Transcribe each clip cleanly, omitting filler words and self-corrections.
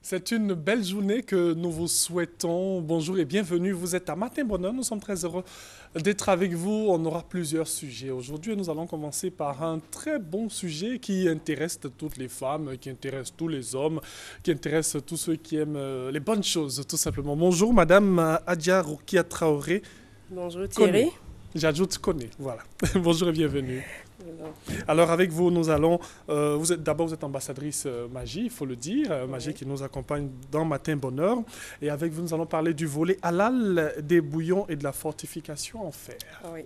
C'est une belle journée que nous vous souhaitons. Bonjour et bienvenue. Vous êtes à Matin Bonheur. Nous sommes très heureux d'être avec vous. On aura plusieurs sujets. Aujourd'hui, nous allons commencer par un très bon sujet qui intéresse toutes les femmes, qui intéresse tous les hommes, qui intéresse tous ceux qui aiment les bonnes choses, tout simplement. Bonjour, Madame Adja Roukia Traoré. Bonjour Koné. Thierry. J'ajoute Koné, voilà. Bonjour et bienvenue. Alors, Alors avec vous, nous allons, vous êtes ambassadrice Magie, il faut le dire, Magie oui. qui nous accompagne dans Matin Bonheur. Et avec vous, nous allons parler du volet halal des bouillons et de la fortification en fer. Oui.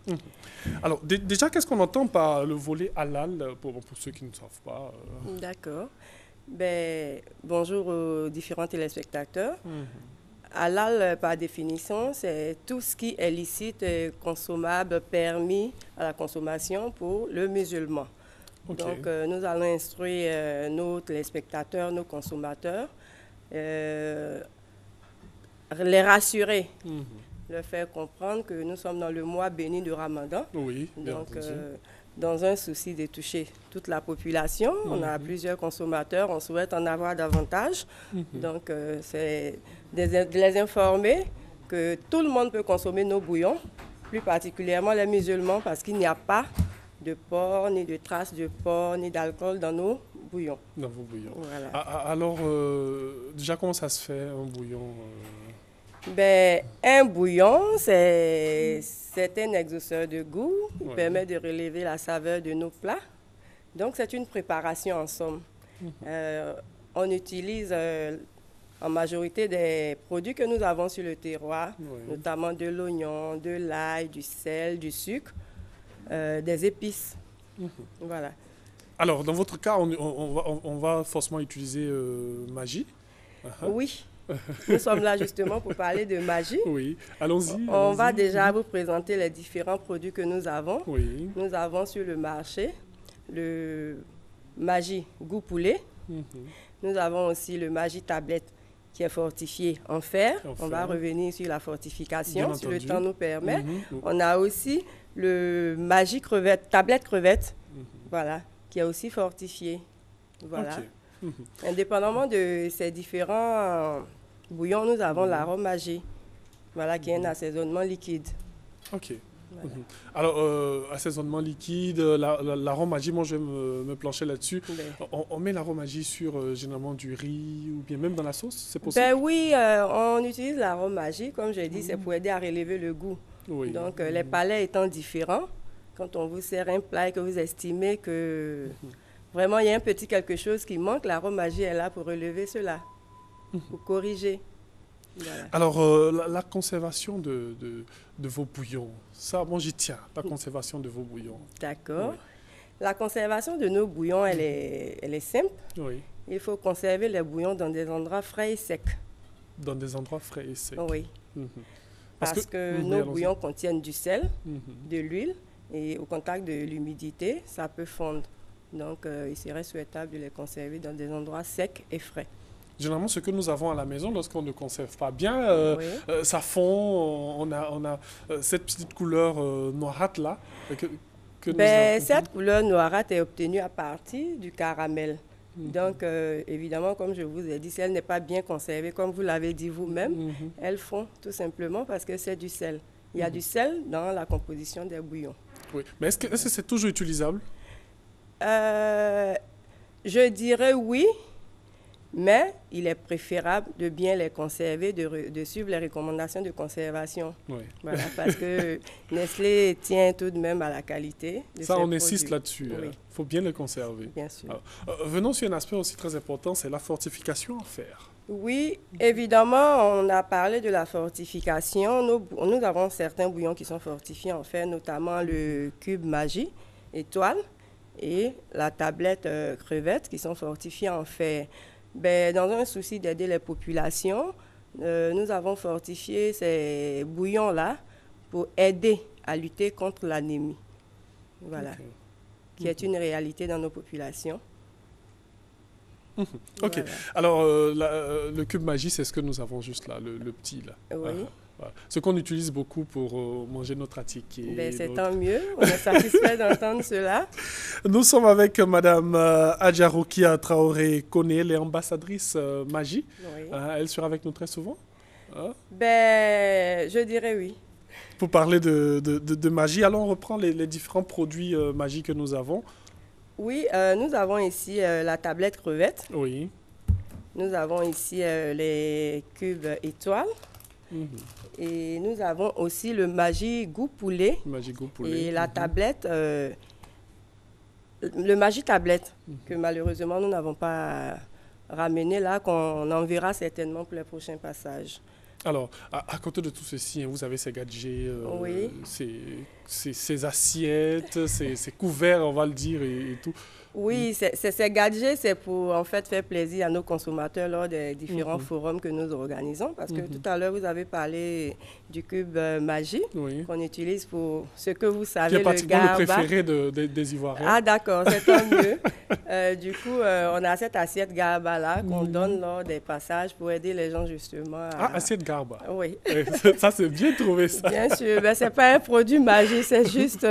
Mhm. Alors déjà, qu'est-ce qu'on entend par le volet halal pour ceux qui ne savent pas D'accord. Ben, bonjour aux différents téléspectateurs. Mhm. Halal, par définition, c'est tout ce qui est licite, consommable, permis à la consommation pour le musulman. Ok. Donc, nous allons instruire nos téléspectateurs, nos consommateurs, euh, les rassurer, Mhm. leur faire comprendre que nous sommes dans le mois béni de Ramadan. Oui, bien Donc, entendu. dans un souci de toucher toute la population, on a Mhm. plusieurs consommateurs, on souhaite en avoir davantage. Mhm. Donc, c'est de les informer que tout le monde peut consommer nos bouillons, plus particulièrement les musulmans, parce qu'il n'y a pas de porc, ni de traces de porc, ni d'alcool dans nos bouillons. Dans vos bouillons. Voilà. Alors, déjà, comment ça se fait, un bouillon Ben, un bouillon, c'est un exhausteur de goût. Il Ouais. permet de relever la saveur de nos plats. Donc, c'est une préparation en somme. Euh, on utilise en majorité des produits que nous avons sur le terroir, Ouais. notamment de l'oignon, de l'ail, du sel, du sucre, des épices. Mhm. Voilà. Alors, dans votre cas, on va forcément utiliser Magie. Uh-huh. Oui, nous sommes là justement pour parler de magie. Oui, allons-y. On va allons-y. déjà Mhm. vous présenter les différents produits que nous avons. Oui. Nous avons sur le marché le Magie goût poulet. Mhm. Nous avons aussi le Magie tablette qui est fortifié en fer. En On va fer. revenir sur la Bien fortification si le entendu. temps nous permet. Mhm. On a aussi le Magie crevette, tablette crevette, Mhm. voilà, qui est aussi fortifié. Voilà. Ok. Mhm. Indépendamment de ces différents bouillons, nous avons Mhm. l'arôme Magie, voilà, qui est un assaisonnement liquide. Ok. Voilà. Mhm. Alors, assaisonnement liquide, l'arôme Magie, moi je vais me plancher là-dessus. Ben, On met l'arôme Magie sur généralement du riz ou bien même dans la sauce, c'est possible? Ben oui, on utilise l'arôme magique, comme j'ai dit, c'est pour aider à relever le goût. Oui. Donc, les palais étant différents, quand on vous sert un plat et que vous estimez que vraiment il y a un petit quelque chose qui manque, l'arôme magique est là pour relever cela, pour corriger. Voilà. Alors, la conservation de vos bouillons, ça, moi j'y tiens, la conservation de vos bouillons. D'accord. Oui. La conservation de nos bouillons, elle est simple. Oui, Il faut conserver les bouillons dans des endroits frais et secs. dans des endroits frais et secs. Oui, Mhm. parce que Oui, nos allons-y. bouillons contiennent du sel, Mhm. de l'huile et au contact de l'humidité, ça peut fondre. Donc, il serait souhaitable de les conserver dans des endroits secs et frais. Généralement, ce que nous avons à la maison, lorsqu'on ne conserve pas bien, Oui. ça fond, on a cette petite couleur noirâtre là que nous Ben, avons. cette couleur noirâtre est obtenue à partir du caramel. Mhm. Donc, évidemment, comme je vous ai dit, si elle n'est pas bien conservée, comme vous l'avez dit vous-même, Mhm. elle fond tout simplement parce que c'est du sel. Il y a du sel dans la composition des bouillons. Oui. Mais est-ce que c'est toujours utilisable? Euh, je dirais oui, mais il est préférable de bien les conserver, de suivre les recommandations de conservation. Oui. Voilà, parce que Nestlé tient tout de même à la qualité de Ça, ses on insiste produits. là-dessus. Oui, Il faut bien le conserver. bien sûr. Alors, venons sur un aspect aussi très important, c'est la fortification en fer. Oui, évidemment, on a parlé de la fortification. Nous avons certains bouillons qui sont fortifiés en fer, notamment le cube Magie, étoile, et la tablette crevette qui sont fortifiés en fer. Ben, dans un souci d'aider les populations, nous avons fortifié ces bouillons-là pour aider à lutter contre l'anémie. Voilà, Ok. qui est une réalité dans nos populations. Ok. Voilà. Alors, le cube magie, c'est ce que nous avons juste là, le petit là. Oui. Voilà. Ce qu'on utilise beaucoup pour manger notre attiqué. Ben, c'est tant mieux. On est satisfait d'entendre cela. Nous sommes avec Madame Adja Rokia Traoré Kone, elle est ambassadrice Magie. Oui. Elle sera avec nous très souvent. Ben, je dirais oui. Pour parler de Magie, alors on reprend les différents produits Magie que nous avons. Oui, nous avons ici la tablette crevette. Oui. Nous avons ici les cubes étoiles. Et nous avons aussi le Magie goût poulet. Magie goût poulet. Et la tablette, le Magie tablette, que malheureusement nous n'avons pas ramené là, qu'on enverra certainement pour les prochains passages. Alors, à côté de tout ceci, vous avez ces gadgets, oui. ces assiettes, ces couverts, on va le dire, et tout. Oui, ces gadgets, c'est pour en fait faire plaisir à nos consommateurs lors des différents forums que nous organisons. Parce que tout à l'heure, vous avez parlé du cube Magie qu'on utilise pour ce que vous savez, le garba. Qui est pratiquement le préféré des Ivoiriens. Ah d'accord, c'est tant mieux. Du coup, on a cette assiette garba là qu'on donne lors des passages pour aider les gens justement à... Ah, assiette garba. Oui. Ça, c'est bien trouvé ça. Bien sûr, ben, ce n'est pas un produit Magie, c'est juste...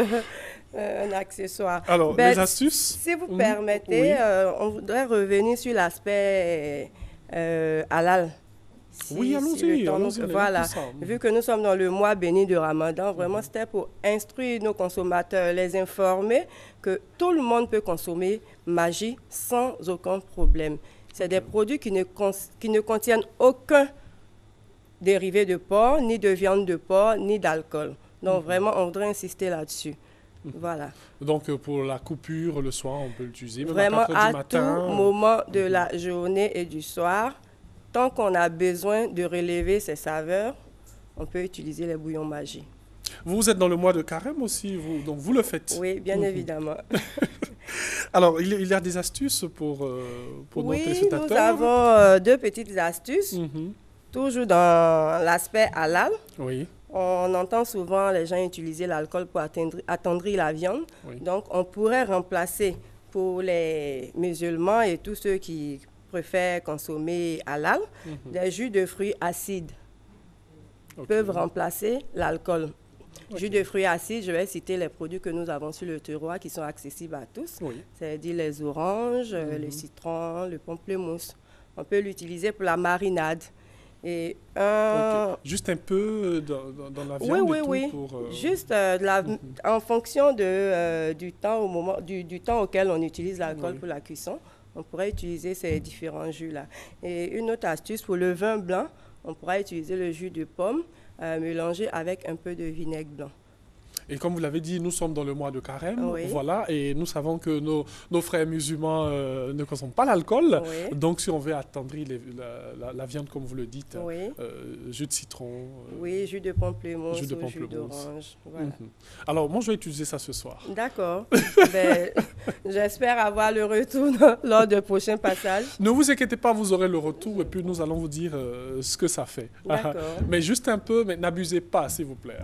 un accessoire. Alors, les astuces? Si vous permettez, on voudrait revenir sur l'aspect halal. Oui, allons-y. Voilà, vu que nous sommes dans le mois béni de Ramadan, vraiment c'était pour instruire nos consommateurs, les informer que tout le monde peut consommer Magie sans aucun problème. C'est des produits qui ne contiennent aucun dérivé de porc, ni de viande de porc, ni d'alcool. Donc vraiment, on voudrait insister là-dessus. Voilà. Donc, pour la coupure, le soir, on peut l'utiliser. Vraiment, à tout moment de la journée et du soir, tant qu'on a besoin de relever ses saveurs, on peut utiliser les bouillons Magie. Vous êtes dans le mois de carême aussi, donc vous le faites? Oui, bien évidemment. Alors, il y a des astuces pour nos téléspectateurs? Oui, nous avons deux petites astuces, toujours dans l'aspect halal. Oui. On entend souvent les gens utiliser l'alcool pour attendrir la viande. Oui. Donc, on pourrait remplacer pour les musulmans et tous ceux qui préfèrent consommer halal, des jus de fruits acides peuvent remplacer l'alcool. Jus de fruits acides, je vais citer les produits que nous avons sur le terroir qui sont accessibles à tous. C'est-à-dire les oranges, le citron, le pamplemousse. On peut l'utiliser pour la marinade. Et juste un peu dans la viande oui. Pour, juste en fonction du temps auquel on utilise l'alcool pour la cuisson, on pourrait utiliser ces différents jus-là. Et une autre astuce, pour le vin blanc, on pourra utiliser le jus de pomme mélangé avec un peu de vinaigre blanc. Et comme vous l'avez dit, nous sommes dans le mois de carême, voilà, et nous savons que nos frères musulmans ne consomment pas l'alcool. Donc, si on veut attendrir la viande, comme vous le dites, jus de citron. Jus de pamplemousse, jus d'orange. Voilà. Alors, moi, je vais utiliser ça ce soir. D'accord. J'espère avoir le retour lors de prochains passages. Ne vous inquiétez pas, vous aurez le retour et puis nous allons vous dire ce que ça fait. D'accord. Mais juste un peu, mais n'abusez pas, s'il vous plaît.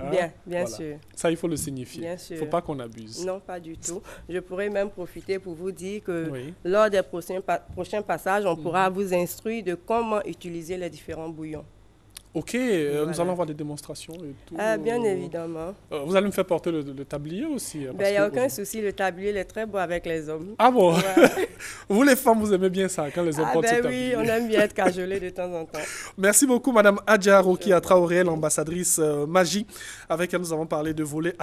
Bien sûr. Ça, il faut le signifier. Bien sûr. Il ne faut pas qu'on abuse. Non, pas du tout. Je pourrais même profiter pour vous dire que lors des prochains passages, on pourra vous instruire de comment utiliser les différents bouillons. Ok, nous allons avoir des démonstrations et tout. Bien évidemment. Vous allez me faire porter le tablier aussi? Il n'y a aucun souci, le tablier est très beau avec les hommes. Ah bon? Vous les femmes, vous aimez bien ça, quand les hommes portent ce tablier? Oui, on aime bien être cajolés de temps en temps. Merci beaucoup, Madame Adja Rokia Traoré, l'ambassadrice Magie, avec elle nous avons parlé du volet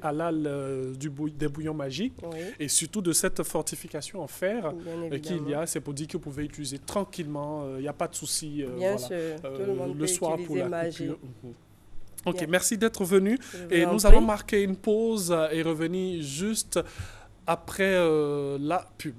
halal des bouillons Magie, et surtout de cette fortification en fer qu'il y a. C'est pour dire que vous pouvez utiliser tranquillement, il n'y a pas de souci. Bien sûr, tout le monde peut soir pour la Magie. coupure. Ok, merci d'être venu. Et nous allons marquer une pause et revenir juste après la pub.